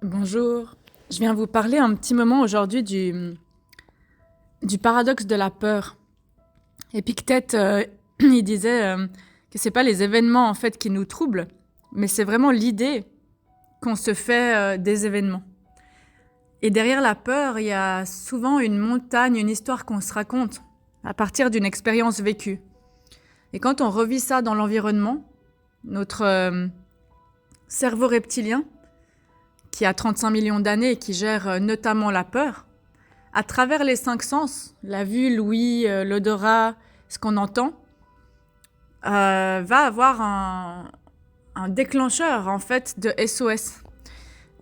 Bonjour, je viens vous parler un petit moment aujourd'hui du paradoxe de la peur. Épictète, il disait que c'est pas les événements en fait qui nous troublent, mais c'est vraiment l'idée qu'on se fait des événements. Et derrière la peur, il y a souvent une montagne, une histoire qu'on se raconte à partir d'une expérience vécue. Et quand on revit ça dans l'environnement, notre cerveau reptilien, qui a 35 millions d'années et qui gère notamment la peur, à travers les 5 sens, la vue, l'ouïe, l'odorat, ce qu'on entend, va avoir un déclencheur en fait de SOS.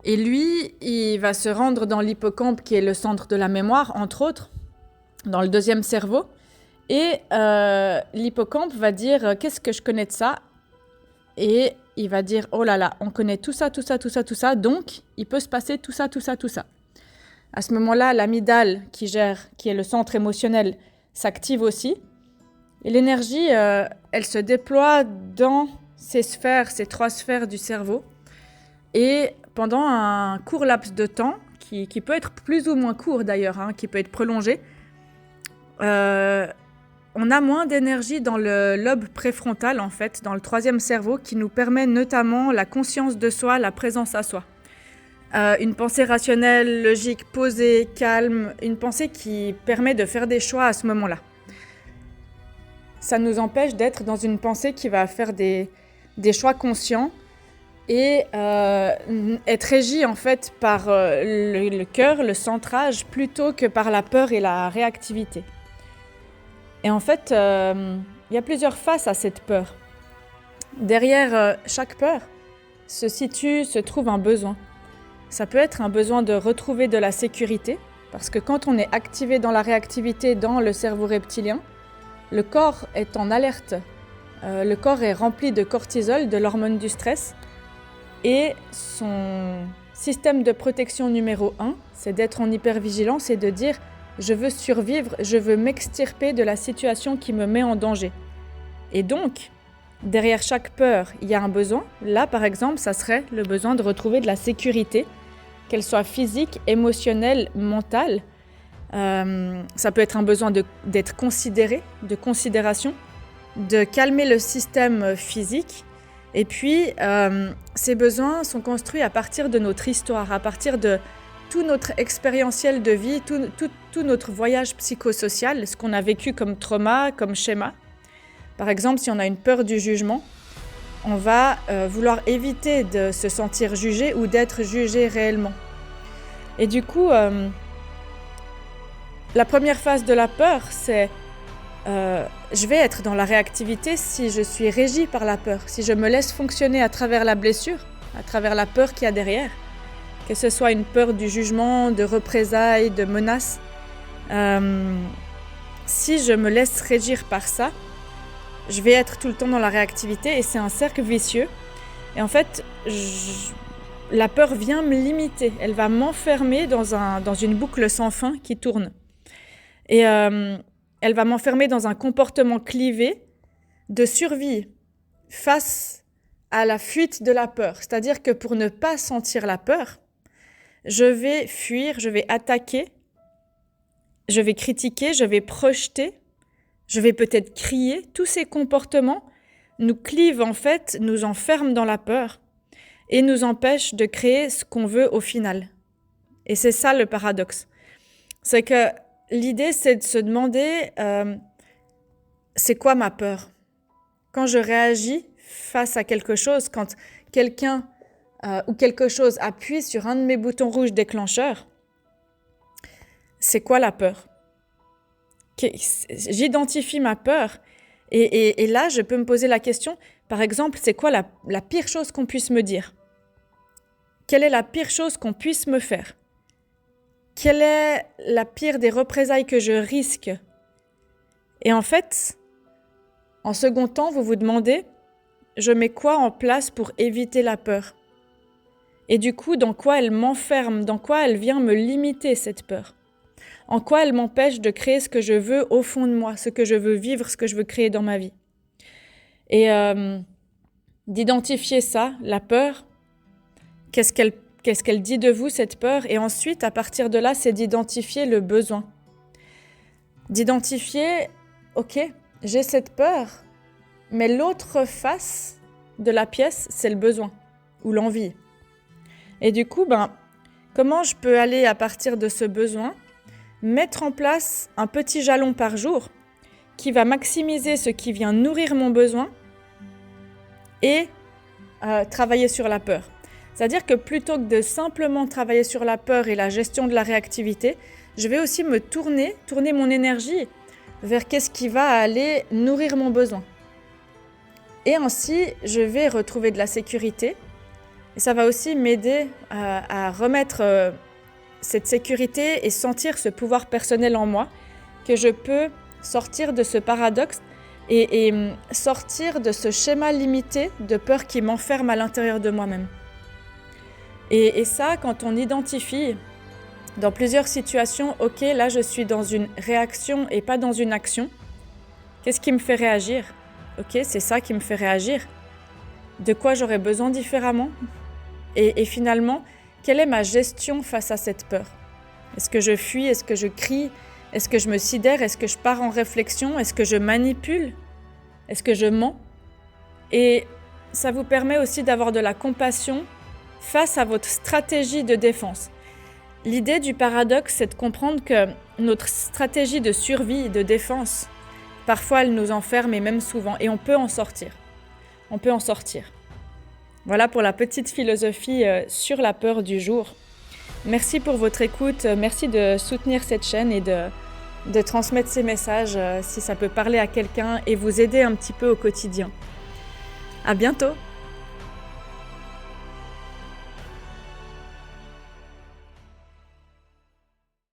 Et lui, il va se rendre dans l'hippocampe qui est le centre de la mémoire, entre autres, dans le deuxième cerveau. Et l'hippocampe va dire « qu'est-ce que je connais de ça ?» Et il va dire « oh là là, on connaît tout ça, tout ça, tout ça, tout ça, donc il peut se passer tout ça, tout ça, tout ça ». À ce moment-là, l'amygdale qui est le centre émotionnel, s'active aussi. Et l'énergie, elle se déploie dans ces 3 sphères du cerveau. Et pendant un court laps de temps, qui peut être plus ou moins court d'ailleurs, qui peut être prolongé, on a moins d'énergie dans le lobe préfrontal, en fait, dans le 3e cerveau, qui nous permet notamment la conscience de soi, la présence à soi. Une pensée rationnelle, logique, posée, calme, une pensée qui permet de faire des choix à ce moment-là. Ça nous empêche d'être dans une pensée qui va faire des choix conscients et être régie en fait par le cœur, le centrage, plutôt que par la peur et la réactivité. Et en fait, il y a plusieurs faces à cette peur. Derrière chaque peur se trouve un besoin. Ça peut être un besoin de retrouver de la sécurité, parce que quand on est activé dans la réactivité dans le cerveau reptilien, le corps est en alerte. Le corps est rempli de cortisol, de l'hormone du stress, et son système de protection numéro 1, c'est d'être en hypervigilance et de dire « je veux survivre, je veux m'extirper de la situation qui me met en danger ». Et donc, derrière chaque peur, il y a un besoin. Là, par exemple, ça serait le besoin de retrouver de la sécurité, qu'elle soit physique, émotionnelle, mentale. Ça peut être un besoin d'être considéré, de considération, de calmer le système physique. Et puis, ces besoins sont construits à partir de notre histoire, à partir de tout notre expérientiel de vie, tout notre voyage psychosocial, ce qu'on a vécu comme trauma, comme schéma. Par exemple, si on a une peur du jugement, on va vouloir éviter de se sentir jugé ou d'être jugé réellement. Et du coup, la première phase de la peur, c'est je vais être dans la réactivité si je suis régie par la peur, si je me laisse fonctionner à travers la blessure, à travers la peur qu'il y a derrière, que ce soit une peur du jugement, de représailles, de menaces. Si je me laisse régir par ça, je vais être tout le temps dans la réactivité et c'est un cercle vicieux. Et en fait, la peur vient me limiter. Elle va m'enfermer dans une boucle sans fin qui tourne. Et elle va m'enfermer dans un comportement clivé de survie face à la fuite de la peur. C'est-à-dire que pour ne pas sentir la peur, je vais fuir, je vais attaquer, je vais critiquer, je vais projeter, je vais peut-être crier. Tous ces comportements nous clivent en fait, nous enferment dans la peur et nous empêchent de créer ce qu'on veut au final. Et c'est ça le paradoxe. C'est que l'idée, c'est de se demander c'est quoi ma peur ? Quand je réagis face à quelque chose, quand quelqu'un ou quelque chose appuie sur un de mes boutons rouges déclencheurs, c'est quoi la peur ? J'identifie ma peur et là, je peux me poser la question, par exemple, c'est quoi la pire chose qu'on puisse me dire ? Quelle est la pire chose qu'on puisse me faire ? Quelle est la pire des représailles que je risque ? Et en fait, en second temps, vous vous demandez, je mets quoi en place pour éviter la peur ? Et du coup, dans quoi elle m'enferme ? Dans quoi elle vient me limiter, cette peur ? En quoi elle m'empêche de créer ce que je veux au fond de moi, ce que je veux vivre, ce que je veux créer dans ma vie ? Et d'identifier ça, la peur, qu'est-ce qu'est-ce qu'elle dit de vous, cette peur, et ensuite, à partir de là, c'est d'identifier le besoin. D'identifier, ok, j'ai cette peur, mais l'autre face de la pièce, c'est le besoin ou l'envie. Et du coup, comment je peux aller à partir de ce besoin, mettre en place un petit jalon par jour qui va maximiser ce qui vient nourrir mon besoin et travailler sur la peur. C'est-à-dire que plutôt que de simplement travailler sur la peur et la gestion de la réactivité, je vais aussi me tourner mon énergie vers qu'est-ce qui va aller nourrir mon besoin. Et ainsi, je vais retrouver de la sécurité. Et ça va aussi m'aider à remettre cette sécurité et sentir ce pouvoir personnel en moi, que je peux sortir de ce paradoxe et sortir de ce schéma limité de peur qui m'enferme à l'intérieur de moi-même. Et ça, quand on identifie dans plusieurs situations, ok, là je suis dans une réaction et pas dans une action, qu'est-ce qui me fait réagir ? Ok, c'est ça qui me fait réagir. De quoi j'aurais besoin différemment ? Et finalement, quelle est ma gestion face à cette peur ? Est-ce que je fuis ? Est-ce que je crie ? Est-ce que je me sidère ? Est-ce que je pars en réflexion ? Est-ce que je manipule ? Est-ce que je mens ? Et ça vous permet aussi d'avoir de la compassion face à votre stratégie de défense. L'idée du paradoxe, c'est de comprendre que notre stratégie de survie et de défense, parfois elle nous enferme et même souvent, et on peut en sortir. On peut en sortir. Voilà pour la petite philosophie sur la peur du jour. Merci pour votre écoute, merci de soutenir cette chaîne et de transmettre ces messages si ça peut parler à quelqu'un et vous aider un petit peu au quotidien. À bientôt!